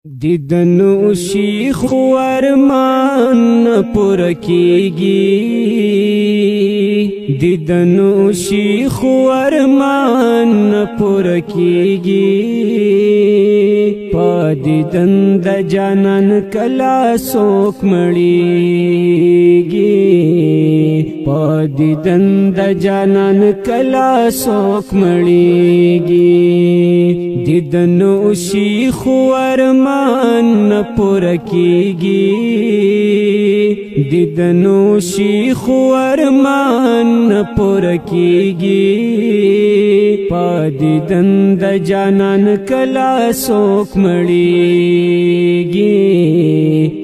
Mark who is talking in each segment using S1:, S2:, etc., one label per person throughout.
S1: دیدنو شیخ ورمان پورا کیگی دیدنو شیخ ورمان پورا کیگی پا دیدن دا جانان کلا سوک مڑیگی پا دیدن دا جانان کلا سوک مڑیگی دیدنو شیخ ورمان پورا کیگی دیدنو شیخ ورمان پورا کیگی پا دیدن دا جانان کلا سوک مڑیگی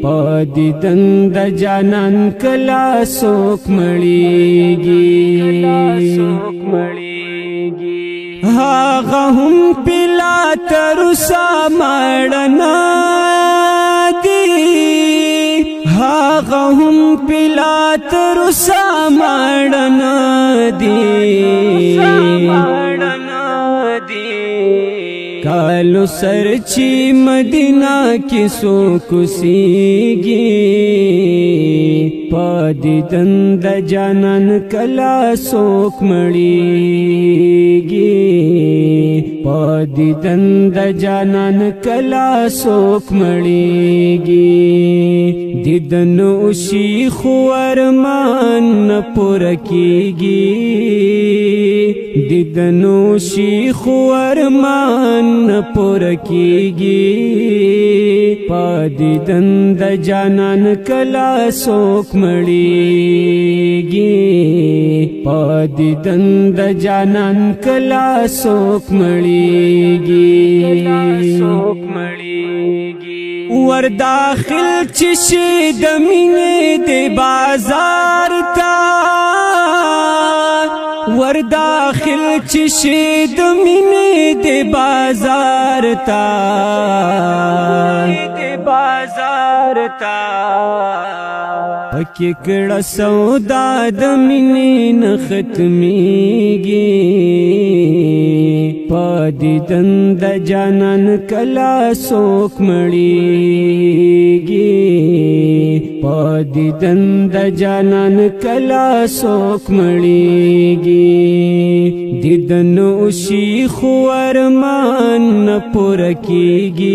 S1: پا دیدن دا جانان کلا سوک مڑیگی هاغه هم پلا ترسا مړنا دی هاغه هم پلا ترسا مړنا دی کالو سرچی مدینہ کی سو کسیگی پا دیدن دا جانان کلا سوک مڑیگی پا دیدن دا جانان کلا سوک مڑیگی دیدنو شیخ ورمان پورا کیگی دیدنو شیخ ورمان پورا کیگی پا دیدن دا جانان کلا سوک مڑیگی پا دیدن دا جانان کلا سوک مڑیگی ور داخل چشی دمینے دے بازار تا ور داخل چشی دمینے دے بازار تا پکی کڑا سودا دمینے نختمیگی پا دیدن دا جانان کلا سوک مڑیگی پا دیدن دا جانان کلا سوک مڑیگی دیدنو شیخ ورمان پورا کیگی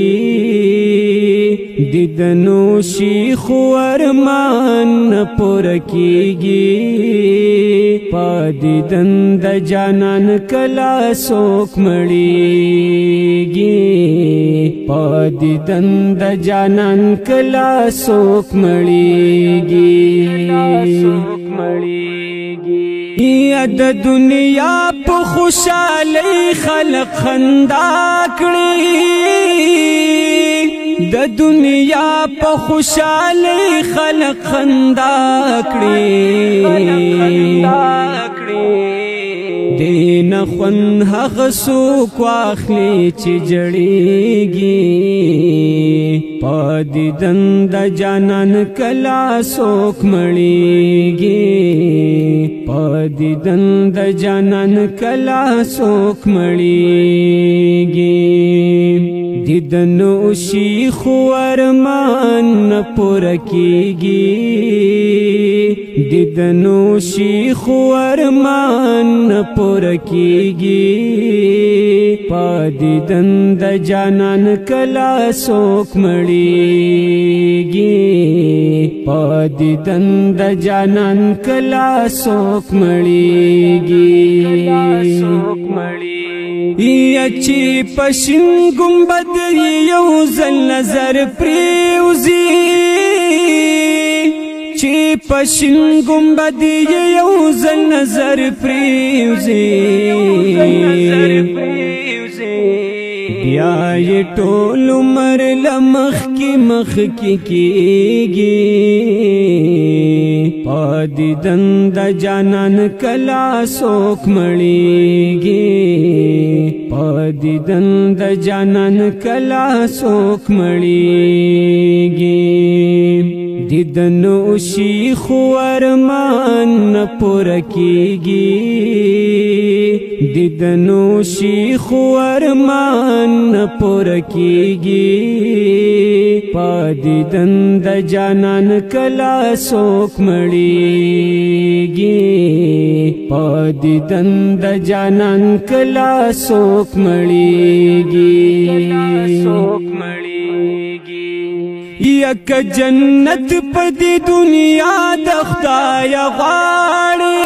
S1: دیدنو شیخ ورمان پورا کیگی پا دیدن دا جانان کلا سوک مڑیگی پا دیدن دا جانان کلا سوک مڑیگی یا د دنیا په خوشالۍ خلق خندا کړي د دنیا په خوشالۍ خلق خندا کړي دین خون هغه څوک واخلي چې جړېږي پا دیدن دا جانان کلا سوک مړېږي پا دیدن دا جانان کلا سوک مړېږي دیدنو شیخ ورمان پورا کیگی دیدنو شیخ ورمان پورا کیگی پا دیدن دا جانان کلا سوک مڑیگی پا دیدن دا جانان کلا سوک مڑیگی یا چی پشن گنبد یو زل نظر پریوزی چی پشن گنبد یو زل نظر پریوزی بیا یہ ټول عمر لمخ کی کیگی پا دیدن دا جانان کلا سوک مڑیگی پا دیدن دا جانان کلا سوک مڑیگی دیدنو شیخ ورمان پورا کیگی دیدنو شیخ ورمان پورا کیگی پا دیدن دا جانان کلا سوک مڑیگی پا دیدن دا جانان کلا سوک مڑیگی یک جنت پدی دنیا دخدای غاڑی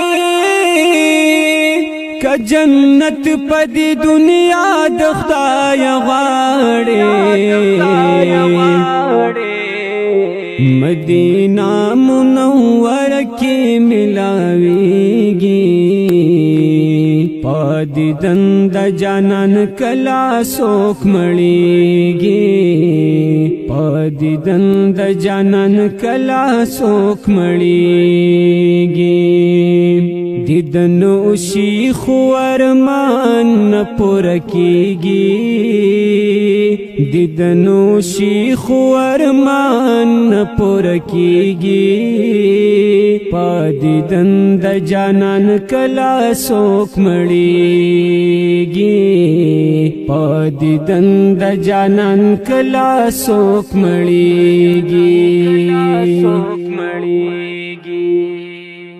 S1: که جنت پدی دنیا دخدای غاڑی مدینہ منور کی ملاویگی پا دیدن دا جانان کلا سوک مڑیگی پا دیدن دا جانان کلا سوک مڑیگی دیدنو شیخ ورمان پورا کیگی دیدنو شیخ ورمان پورا کیگی پا دیدن دا جانان کلا سوک مڑیگی پا دیدن دا جانان کلا سوک مڑیگی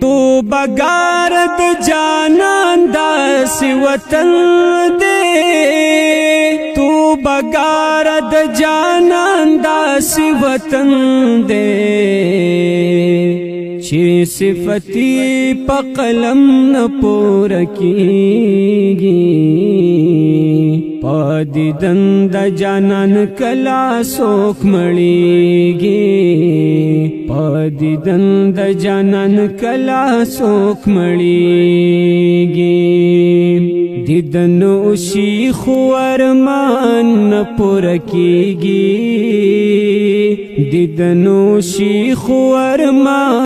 S1: تو بغارد جانان داسی وطن دے تو بغارد جانان داسی وطن دے چھ صفتی پا قلم نپورا کیگی پا دیدن دا جانان کلا سوک مڑیگی پا دیدن دا جانان کلا سوک مڑیگی دیدنو شیخ ورمان پورا کیگی دیدنو شیخ ورمان